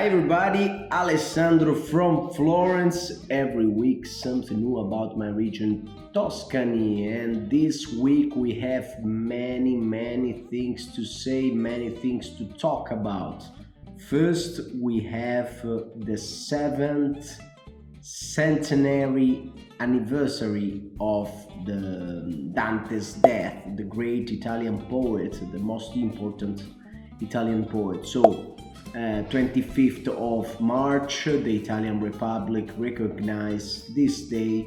Hi everybody, Alessandro from Florence. Every week something new about my region Tuscany, and this week we have many things to say, many things to talk about. First, we have the 7th centenary anniversary of the Dante's death, the great Italian poet, the most important Italian poet. So 25th of March, the Italian Republic recognized this day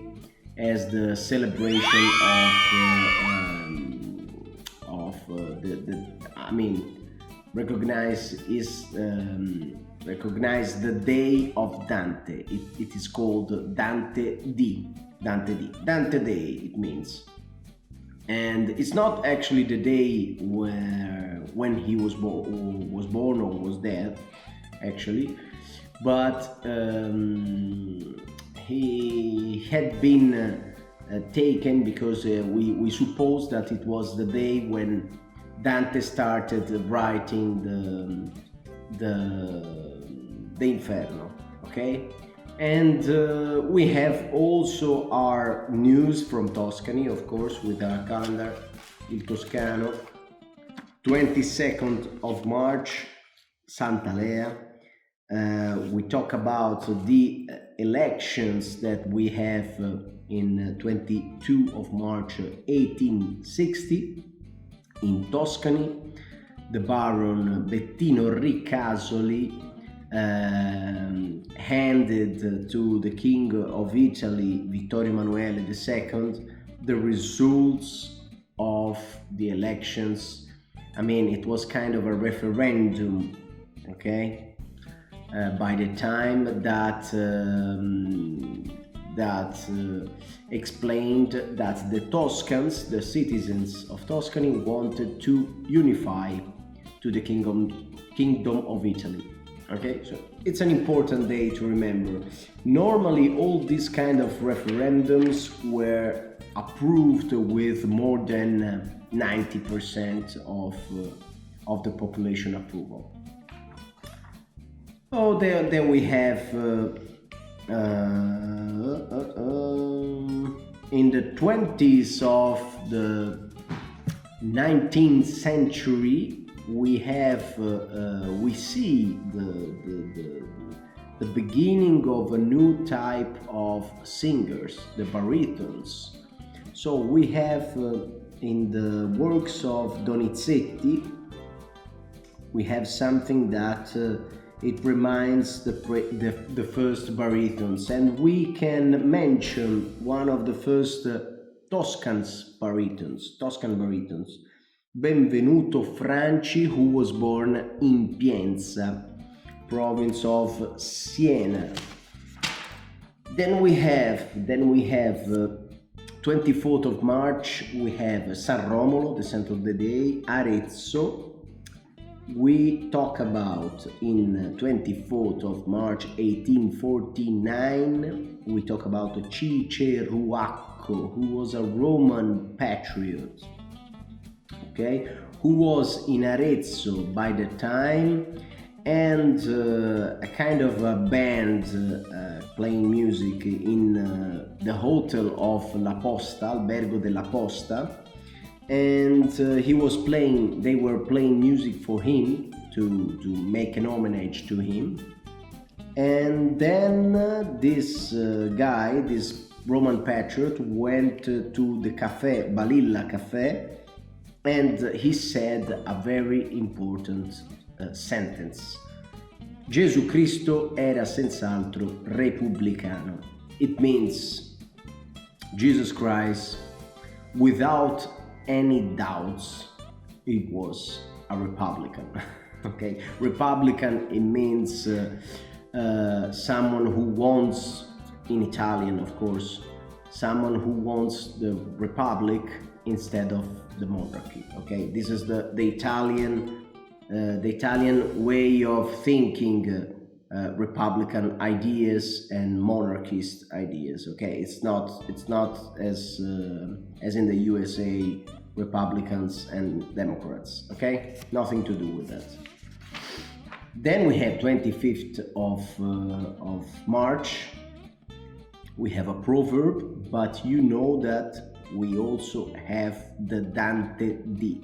as the celebration recognize the day of Dante. It is called Dante Day. It means, and it's not actually the day when he was born or was dead, actually, but he had been taken because we suppose that it was the day when Dante started writing the Inferno. Okay. And we have also our news from Tuscany, of course, with our calendar, Il Toscano. 22nd of March, Santa Lea. We talk about the elections that we have in 22 of March 1860 in Tuscany. The Baron Bettino Ricasoli handed to the King of Italy, Vittorio Emanuele II, the results of the elections. I mean, it was kind of a referendum, okay? By the time that explained that the Tuscans, the citizens of Tuscany, wanted to unify to the Kingdom of Italy. Okay, so it's an important day to remember. Normally, all these kind of referendums were approved with more than 90% of the population approval. Oh, then we have in the 20s of the 19th century. We see the beginning of a new type of singers, the baritones. So we have in the works of Donizetti, we have something that it reminds the first baritones, and we can mention one of the first Tuscan baritones. Benvenuto Franci, who was born in Pienza, province of Siena. Then we have 24th of March, we have San Romolo, the saint of the day, Arezzo. We talk about in 24th of March 1849, we talk about Ciceruacchio, who was a Roman patriot. Okay, who was in Arezzo by the time, and a kind of a band playing music in the hotel of La Posta, Albergo della Posta, and they were playing music for him to make an homage to him. And then this guy, this Roman patriot, went to the cafe, Balilla Cafe, and he said a very important sentence. Gesù Cristo era senz'altro repubblicano. It means Jesus Christ, without any doubts, it was a Republican. Okay, Republican, it means someone who wants, in Italian of course, someone who wants the Republic instead of the monarchy. Okay, this is the Italian way of thinking Republican ideas and monarchist ideas. Okay, it's not as in the USA, Republicans and Democrats. Okay, nothing to do with that. Then we have 25th of March. We have a proverb, but you know that we also have the DANTE D.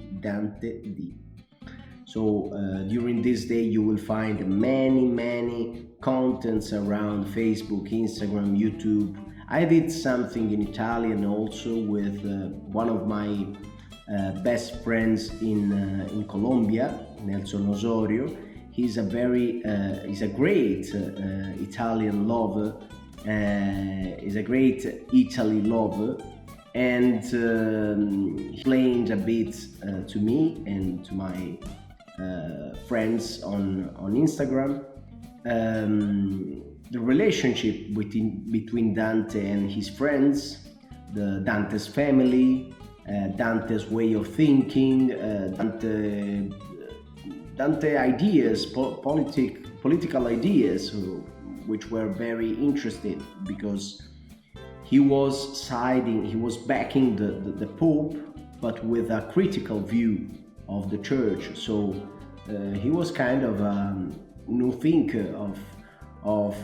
So during this day you will find many contents around Facebook, Instagram, YouTube. I did something in Italian also with one of my best friends in Colombia, Nelson Osorio. He's a great Italian lover. He's a great Italy lover, and he explained a bit to me and to my friends on Instagram the relationship between Dante and his friends, Dante's family, Dante's way of thinking, Dante ideas, political ideas, which were very interesting because he was backing the Pope, but with a critical view of the church. So he was kind of a new thinker of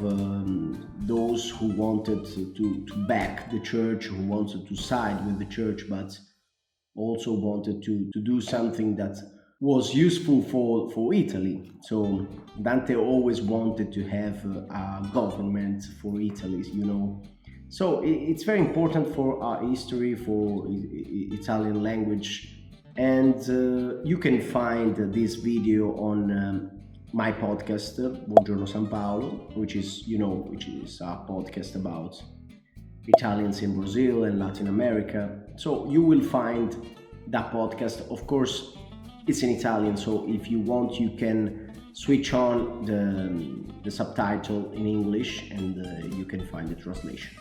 those who wanted to back the church, who wanted to side with the church, but also wanted to do something that was useful for Italy. So Dante always wanted to have a government for Italy, you know. So it's very important for our history, for Italian language, and you can find this video on my podcast, Buongiorno San Paolo, which is a podcast about Italians in Brazil and Latin America. So you will find that podcast. Of course, it's in Italian, so if you want, you can switch on the subtitle in English and you can find the translation.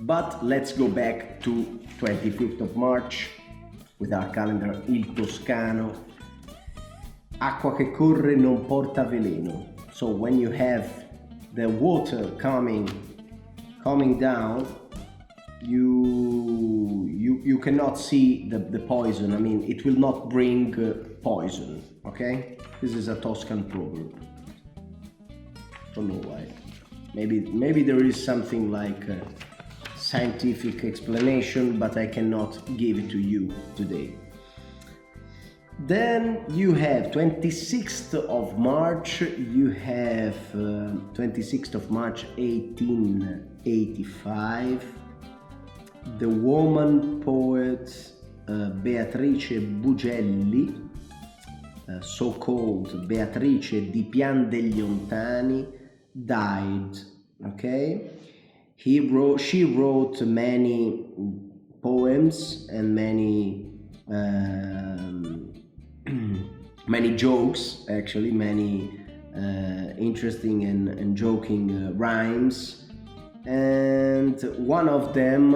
But let's go back to 25th of March with our calendar, il Toscano. Acqua che corre non porta veleno. So when you have the water coming down, you cannot see the poison. I mean, it will not bring poison, okay? This is a Tuscan proverb. Don't know why. Maybe there is something like a scientific explanation, but I cannot give it to you today. Then you have 26th of March, you have 26th of March 1885, the woman poet Beatrice Bugelli, so-called Beatrice di Pian degli Ontani, died, okay? She wrote many poems and many jokes, actually, many interesting and joking rhymes, and one of them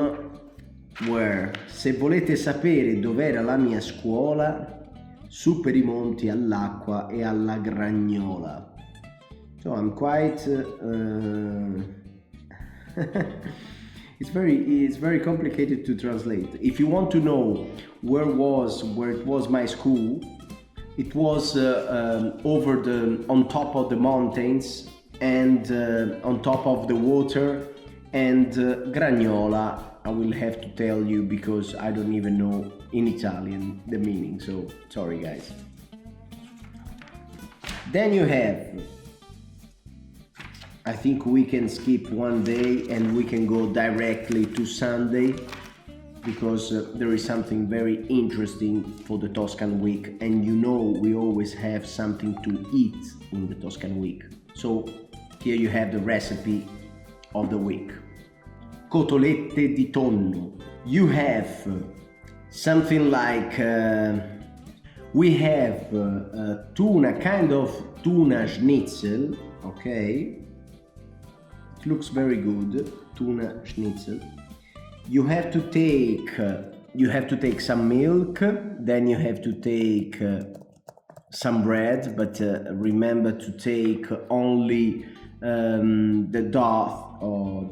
were: se volete sapere dov'era la mia scuola, su per i monti all'acqua e alla gragnola. So I'm quite it's very complicated to translate. If you want to know where it was my school, it was on top of the mountains and on top of the water, and gragnola I will have to tell you because I don't even know in Italian the meaning, so sorry guys. Then you have, I think we can skip one day and we can go directly to Sunday, because there is something very interesting for the Tuscan week, and you know we always have something to eat in the Tuscan week. So here you have the recipe of the week. Cotolette di tonno. You have something like we have tuna, kind of tuna schnitzel, okay? It looks very good, tuna schnitzel. You have to take some milk, then you have to take some bread, but remember to take only the dough of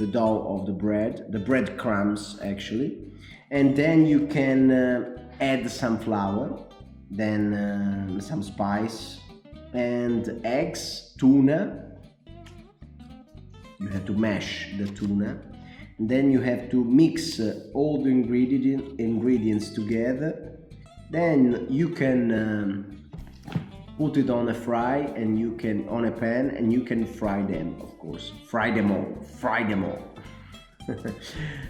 the bread, the breadcrumbs actually, and then you can add some flour, then some spice, and eggs, tuna. You have to mash the tuna, and then you have to mix all the ingredients together. Then you can put it on a fry, and you can on a pan, and you can fry them, of course. Fry them all.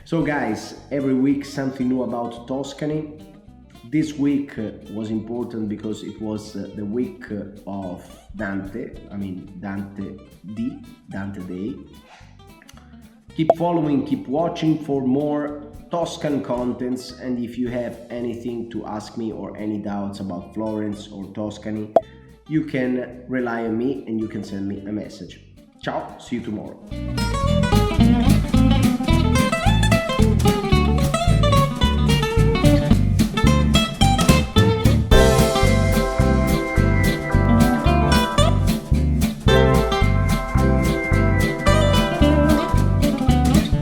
So guys, every week something new about Tuscany. This week was important because it was the week of Dante. I mean Dante Day. Keep following, keep watching for more Tuscan contents, and if you have anything to ask me or any doubts about Florence or Tuscany, you can rely on me and you can send me a message. Ciao, see you tomorrow.